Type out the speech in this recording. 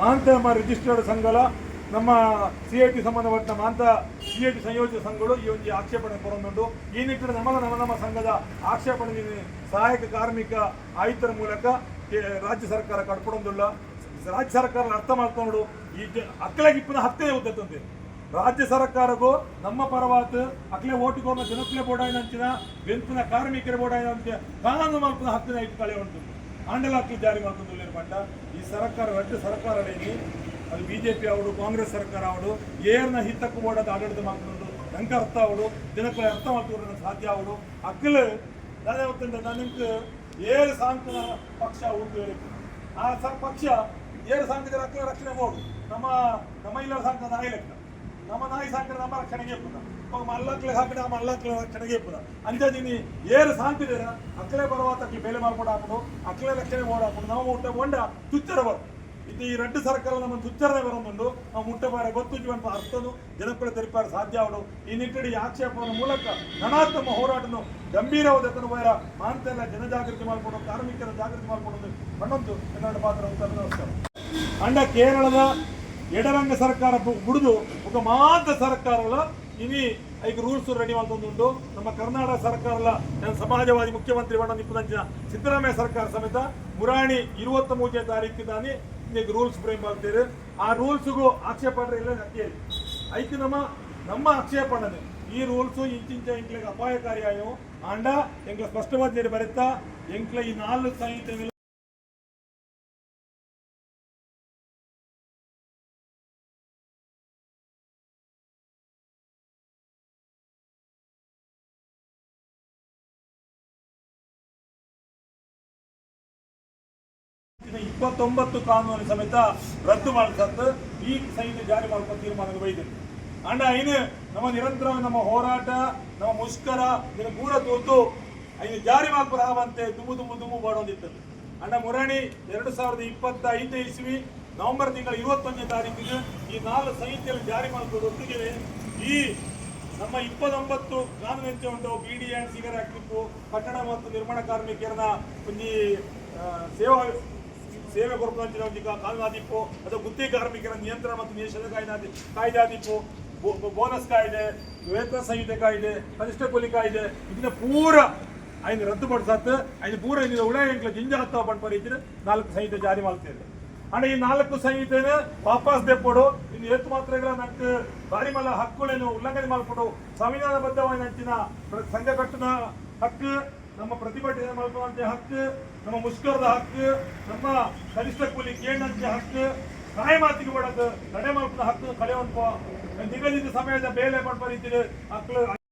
ಮಾಂತ ರಿಜಿಸ್ಟರ್ಡ್ ಸಂಘಲ ನಮ್ಮ CIT ಸಂಬಂಧಪಟ್ಟ ಮಾಂತ CIT ಸಂಯೋಜಿತ ಸಂಘಗಳು ಈ ಒಂದು ಆಕ್ಷೇಪಣೆ ಕೊರೊಂದುಂಟು. ಈ ನಿಟ್ಟಿನಲ್ಲಿ ನಮ್ಮ ಸಂಘದ ಆಕ್ಷೇಪಣೆ ಸಹಾಯಕ ಕಾರ್ಮಿಕ ಆಯುಕ್ತರ ಮೂಲಕ ರಾಜ್ಯ ಸರ್ಕಾರ ಕಟ್ಕೊಡೋದಿಲ್ಲ. ರಾಜ್ಯ ಸರ್ಕಾರ ಅರ್ಥ ಮಾಡ್ಕೊಂಡು ಈ ಅಕ್ಕಳಿಗೆ ಇಪ್ಪನ ಹತ್ತೇ ಉದ್ದತ್ತಂತೆ ರಾಜ್ಯ ಸರ್ಕಾರಗೂ ನಮ್ಮ ಪರವಾತ್ ಅಕ್ಲೆ ಓಟುಗೋನ ಜನಪ್ರಿಯ ಬೋಡಾಯಿನ ಅಂಚಿನ ಬೆಂಪಿನ ಕಾರ್ಮಿಕರ ಬೋಡಾಯಿನ ಅಂತ ಕಾನೂನು ಮಾಡ್ಕೊಂಡು ಹತ್ತಿನ ಇಟ್ಟು ಕಳೆ ಉಂಟು ಆಂಡಲ ಹಕ್ಕಿ ಜಾರಿ ಮಾಡ್ಕೊಂಡು ಪಂಡ ಈ ಸರ್ಕಾರ ರಾಜ್ಯ ಸರ್ಕಾರ ಅದು BJP ಅವಡು ಕಾಂಗ್ರೆಸ್ ಸರ್ಕಾರ ಅವಡು ಏರ್ನ ಹಿತ್ತಕ್ಕೂ ಓಡೋದು ಆಡಳಿತ ಮಾಡ್ಕೊಂಡು ನಂಗೆ ಅರ್ಥ ಅವಡು ಜನಕ್ಕೆ ಅರ್ಥ ಮಾಡ್ಕೊಂಡು ಸಾಧ್ಯ ಅವಡು ಅಕ್ಕಲು ನಾನೇ ಗೊತ್ತಂಡ ನನಗೆ ಏಳು ಸಾಂಕನ ಪಕ್ಷ ಉಂಟು ಆ ಪಕ್ಷ ಏಳು ಸಾಂಕದ ಅಕ್ಕಲ ರಕ್ಷಣೆ ಮಾಡು ನಮ್ಮ ಇಲ್ಲ ಸಾಂಕ ನಾಯಿ ಲೆಕ್ಕ ನಮ್ಮ ನಾಯಿ ಸಾಕಿದ್ರೆ ನಮ್ಮ ರಕ್ಷಣೆಗೆ ಮಲ್ಲಕ್ಲೆ ಹಾಕಿದ್ರೆ ಆ ಮಲ್ಲಕ್ಲೆ ರಕ್ಷಣೆಗೆ ಅಂಜದಿನಿ ಏರು ಸಾಂತಿದ್ದೀರ ಅಕ್ಕಲೆ ಬರುವಾತ ಅಕ್ಕಿ ಬೇಲೆ ಮಾಡ್ಕೊಂಡು ಹಾಕೋದು ಅಕ್ಕಲೆ ರಕ್ಷಣೆ ಮಾಡಿ ಹಾಕೊಂಡು ನಾವು ಮುಟ್ಟ ಹೊಂಡ ತುಚ್ಚರ ಬರು ಇದು ಈ ರೆಡ್ಡು ಸರ್ಕಾರ ನಮ್ಮ ತುಚ್ಚರನೇ ಬರೋದು ನಾವು ಮುಟ್ಟ ಬಾರ ಗೊತ್ತು ಅಂತ ಅರ್ಥನು ಜನಪ್ರಿಯ ತರಿಪಾರ ಸಾಧ್ಯ ಅವಡು ಈ ನಿಟ್ಟಿನ ಆಕ್ಷೇಪದ ಮೂಲಕ ಧನಾತ್ಮ ಹೋರಾಟನು ಗಂಭೀರವಾದ ಬೈರ ಮಾಂತೆಲ್ಲ ಜನಜಾಗೃತಿ ಮಾಡ್ಕೊಂಡು ಕಾರ್ಮಿಕರ ಜಾಗೃತಿ ಮಾಡ್ಕೊಂಡು ಬಣ್ಣಂತು ಕನ್ನಡ ಪಾತ್ರ ಅಂತ ನಮಸ್ಕಾರ ಅಂಡ ಕೇರಳದ ಎಡರಂಗ ಸರ್ಕಾರ ಬಿಡುದು ఒక ಮಾತ್ರ ಸರ್ಕಾರಗಳ ಇನಿ ಐದು ರೂಲ್ಸ್ ರೆಡಿ ಮಾಡ್ಕೊಂಡು ನಮ್ಮ ಕರ್ನಾಟಕ ಸರ್ಕಾರಲ ಸಮಾಜವಾದಿ ಮುಖ್ಯಮಂತ್ರಿ ಬಣ್ಣ ನಿಪ್ಪದಂಚಿನ ಸಿದ್ದರಾಮಯ್ಯ ಸರ್ಕಾರ ಸಮೇತ ಮುರಾಣಿ 23ನೇ ತಾರೀಕು ದಾನಿ ಈಗ ರೂಲ್ಸ್ ಫ್ರೇಮ್ ಮಾಡ್ತೀರಿ ಆ ರೂಲ್ಸ್ಗೂ ಆಕ್ಷೇಪಣೆ ಇಲ್ಲ ನಕ್ಕಿಯಲ್ಲಿ ಐದು ನಮ್ಮ ಆಕ್ಷೇಪಣೆ ಈ ರೂಲ್ಸ್ ಇಂಚಿಂಚ ಎಂಕ್ಲೆಗೆ ಅಪಾಯಕಾರಿಯಾಯವು ಆಂಡ ಎಂಕ್ಲ ಸ್ಪಷ್ಟವಾದ ಬರುತ್ತಾ ಎಂಕ್ಲ ಈ 4 ಸಂಹಿತೆ 29 ಕಾನೂನು ಸಮೇತ ರದ್ದು ಮಾಡಿಸಂದು ಈ ಸಂಹಿತೆ ಜಾರಿ ಮಾಡ್ಕೊಂಡು ತೀರ್ಮಾನ ಬೈದಿದೆ ಅಂಡ ಐನು ನಮ್ಮ ನಿರಂತರ ನಮ್ಮ ಹೋರಾಟ ನಮ್ಮ ಮುಷ್ಕರ ಇದನ್ನು ಪೂರ ತೋತು ಐದು ಜಾರಿ ಮಾಡ್ಕೊರಾವಂತೆ ದುಮ್ಮು ಮಾಡೋದಿತ್ತು ಅಂಡ ಮುರಾಣಿ 2025 ಇಸ್ವಿ ನವೆಂಬರ್ ತಿಂಗಳ 21ನೇ ತಾರೀಕಿಗೆ ಈ 4 ಸಂಹಿತೆಯಲ್ಲಿ ಜಾರಿ ಮಾಡ್ಕೊಂಡು ಒಟ್ಟಿಗೆ ಈ ನಮ್ಮ 29 ಕಾನೂನು ಉಂಟು BD ಆ್ಯಂಡ್ ಸಿಗರ್ ಆಕ್ಟಿಪ್ಪು ಕಟ್ಟಡ ಮತ್ತು ನಿರ್ಮಾಣ ಕಾರ್ಮಿಕರನ್ನ ಒಂದು ಸೇವೆ ಕೊರಪಂಚಿನ ಕಾನೂನು ಆದಿಪ್ಪು ಅಥವಾ ಗುತ್ತಿಗೆ ಕಾರ್ಮಿಕರ ನಿಯಂತ್ರಣ ಮತ್ತು ನಿಷೇಧ ಕಾಯ್ದೆ ಆದಿಪ್ಪು ಬೋನಸ್ ಕಾಯ್ದೆ ವೇತನ ಸಂಹಿತೆ ಕಾಯ್ದೆ ಕನಿಷ್ಠ ಕೂಲಿ ಕಾಯ್ದೆ ಇದನ್ನ ಪೂರ ಐದು ರದ್ದುಪಡಿಸತ್ತೆ ಐದು ಪೂರ ಇದನ್ನ ಉಳ ಎಂಕ್ಲ ಜಿಂಜ ಹತ್ತ ಪಂಪ ರೀತಿಯ 4 ಸಂಹಿತೆ ಜಾರಿ ಮಾಡ್ತೇವೆ ಅಣ್ಣ ಈ 4 ಸಂಹಿತೆನ ವಾಪಸ್ ದೆಪ್ಪಡು ಇನ್ನು ಎತ್ತು ಮಾತ್ರಗಳ ನಂಗೆ ಬಾರಿ ಮಲ್ಲ ಹಕ್ಕುಗಳೇನು ಉಲ್ಲಂಘನೆ ಮಾಡ್ಕೊಂಡು ಸಂವಿಧಾನಬದ್ಧವಾಗಿ ನಂಚಿನ ಸಂಘಟನಾ ಹಕ್ಕು ನಮ್ಮ ಪ್ರತಿಭಟನೆ ಮಾಡುವಂತೆ ಹಕ್ಕು ನಮ್ಮ ಮುಷ್ಕರದ ಹಕ್ಕು ನಮ್ಮ ಕನಿಷ್ಠ ಕೂಲಿ ಕೇಂದ್ರಂತೆ ಹಕ್ಕು ಕಾಯಮಾತಿಗೆ ಬಡದು ತಡೆ ಮಾಡ್ಕೊಂಡು ಹಕ್ಕು ಕಳೆಯುವಂತ ನಿಗದಿತ ಸಮಯದ ಬೇಲೆ ಮಾಡ್ಬರೀತಿದೆ ಹಕ್ಕು